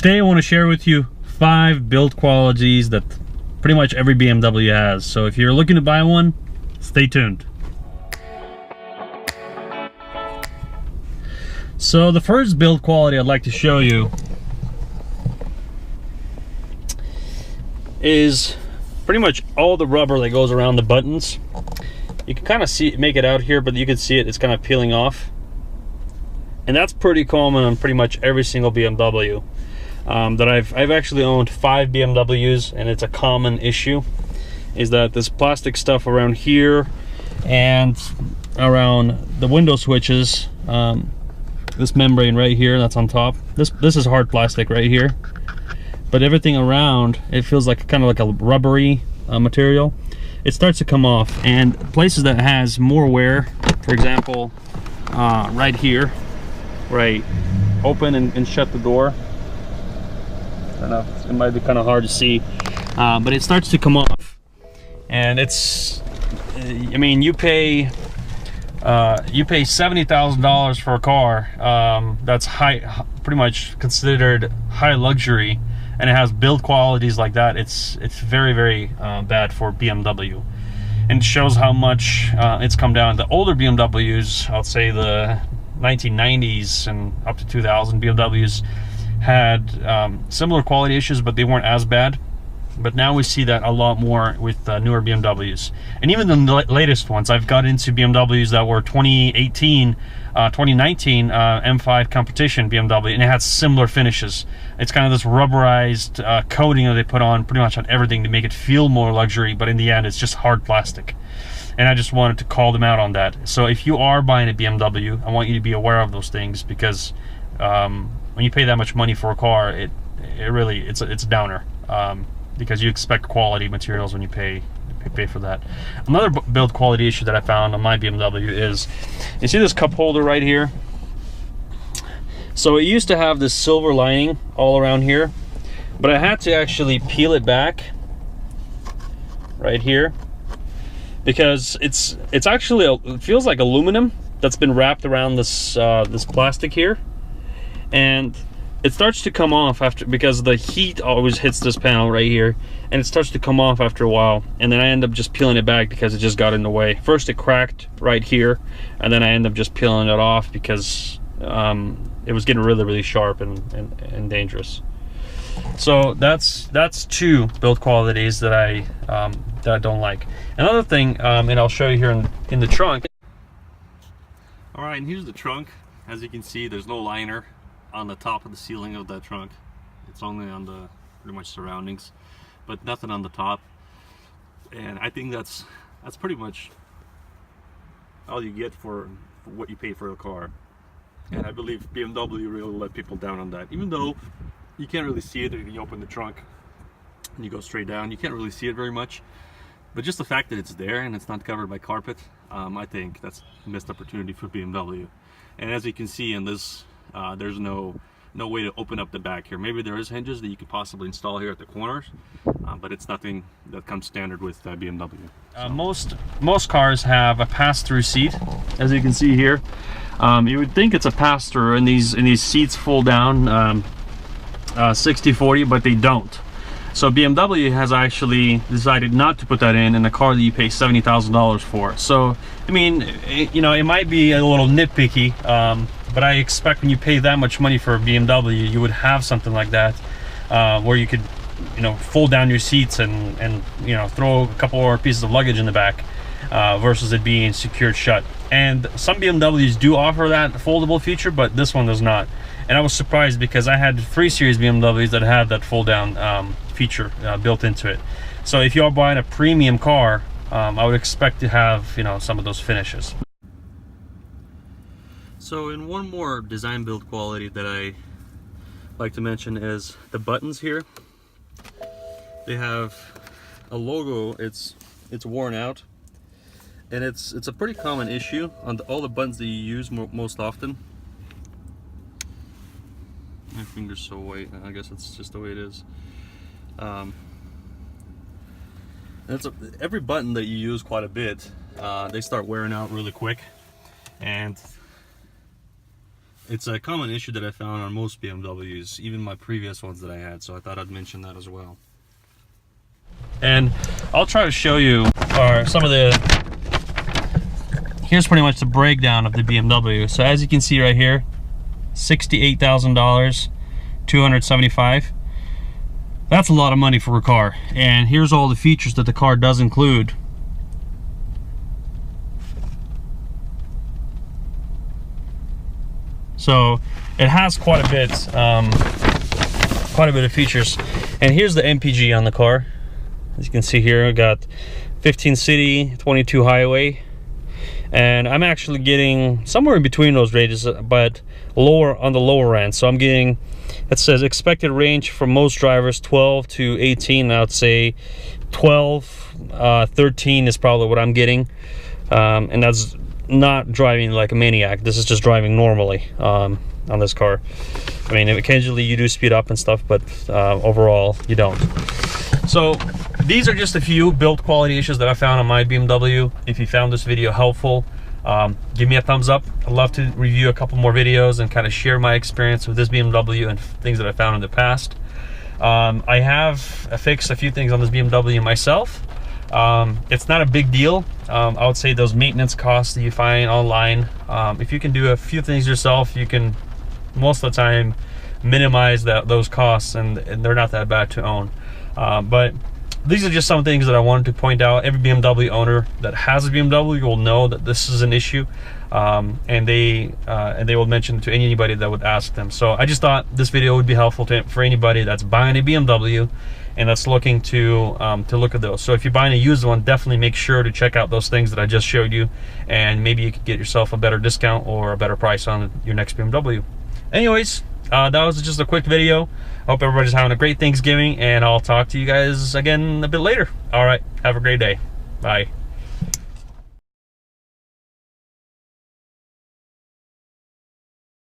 Today I want to share with you 5 build qualities that pretty much every BMW has. So if you're looking to buy one, stay tuned. So the first build quality I'd like to show you is pretty much all the rubber that goes around the buttons. You can kind of see it, make it out here, but you can see it's kind of peeling off. And that's pretty common on pretty much every single BMW. That I've actually owned 5 BMWs, and it's a common issue, is that this plastic stuff around here and around the window switches, this membrane right here that's on top, this is hard plastic right here, but everything around it feels like kind of like a rubbery material. It starts to come off, and places that has more wear, for example right here, right, open and shut the door. I don't know, it might be kind of hard to see, but it starts to come off, and it's, I mean, you pay $70,000 for a car that's pretty much considered high luxury, and it has build qualities like that. It's very, very bad for BMW, and it shows how much it's come down. The older BMWs, I'll say the 1990s and up to 2000 BMWs, had similar quality issues, but they weren't as bad. But now we see that a lot more with newer BMWs, and even the latest ones. I've got into BMWs that were 2018, 2019 M5 competition BMW, and it had similar finishes. It's kind of this rubberized coating that they put on pretty much on everything to make it feel more luxury, but in the end it's just hard plastic. And I just wanted to call them out on that. So if you are buying a BMW, I want you to be aware of those things, because when you pay that much money for a car, it's a downer, because you expect quality materials when you pay for that. Another build quality issue that I found on my BMW is, you see this cup holder right here? So it used to have this silver lining all around here, but I had to actually peel it back right here, because it's actually it feels like aluminum that's been wrapped around this this plastic here. And it starts to come off after, because the heat always hits this panel right here, and it starts to come off after a while, and then I end up just peeling it back because it just got in the way. First it cracked right here, and then I end up just peeling it off because it was getting really, really sharp and dangerous. So that's 2 build qualities that I don't like. Another thing, and I'll show you here in the trunk. All right, and here's the trunk. As you can see, there's no liner on the top of the ceiling of that trunk. It's only on the pretty much surroundings, but nothing on the top. And I think that's pretty much all you get for what you pay for a car. And I believe BMW really let people down on that, even though you can't really see it if you open the trunk and you go straight down. You can't really see it very much, but just the fact that it's there and it's not covered by carpet, I think that's a missed opportunity for BMW. And as you can see in this, there's no way to open up the back here. Maybe there is hinges that you could possibly install here at the corners, but it's nothing that comes standard with BMW. So. Most cars have a pass-through seat, as you can see here. You would think it's a pass-through, and these seats fold down 60/40, but they don't. So BMW has actually decided not to put that in a car that you pay $70,000 for. So I mean, it might be a little nitpicky, but I expect when you pay that much money for a BMW, you would have something like that, where you could, fold down your seats and throw a couple more pieces of luggage in the back, versus it being secured shut. And some BMWs do offer that foldable feature, but this one does not. And I was surprised, because I had 3 Series BMWs that had that fold down feature built into it. So if you are buying a premium car, I would expect to have some of those finishes. So, in one more design build quality that I like to mention is the buttons here. They have a logo. It's worn out, and it's a pretty common issue on all the buttons that you use most often. My finger's so white. I guess it's just the way it is. Every button that you use quite a bit, they start wearing out really quick, and It's a common issue that I found on most BMWs, even my previous ones that I had, so I thought I'd mention that as well. And I'll try to show you some of the, here's pretty much the breakdown of the BMW. So as you can see right here, $68,000, $275. That's a lot of money for a car. And here's all the features that the car does include. So it has quite a bit of features. And here's the MPG on the car. As you can see here, I got 15 city, 22 highway, and I'm actually getting somewhere in between those ranges, but lower on the lower end. So I'm getting, it says expected range for most drivers 12 to 18. I would say 12, 13 is probably what I'm getting, and that's not driving like a maniac. This is just driving normally on this car. I mean, occasionally you do speed up and stuff, but overall you don't. So these are just a few build quality issues that I found on my BMW. If you found this video helpful, give me a thumbs up. I'd love to review a couple more videos and kind of share my experience with this BMW and things that I found in the past. I have fixed a few things on this BMW myself. It's not a big deal. I would say those maintenance costs that you find online, if you can do a few things yourself, you can most of the time minimize those costs, and they're not that bad to own. But these are just some things that I wanted to point out. Every BMW owner that has a BMW will know that this is an issue, and they will mention it to anybody that would ask them. So I just thought this video would be helpful for anybody that's buying a BMW and that's looking to look at those. So if you're buying a used one, definitely make sure to check out those things that I just showed you, and maybe you could get yourself a better discount or a better price on your next BMW. Anyways, that was just a quick video. I hope everybody's having a great Thanksgiving, and I'll talk to you guys again a bit later. All right, have a great day. Bye.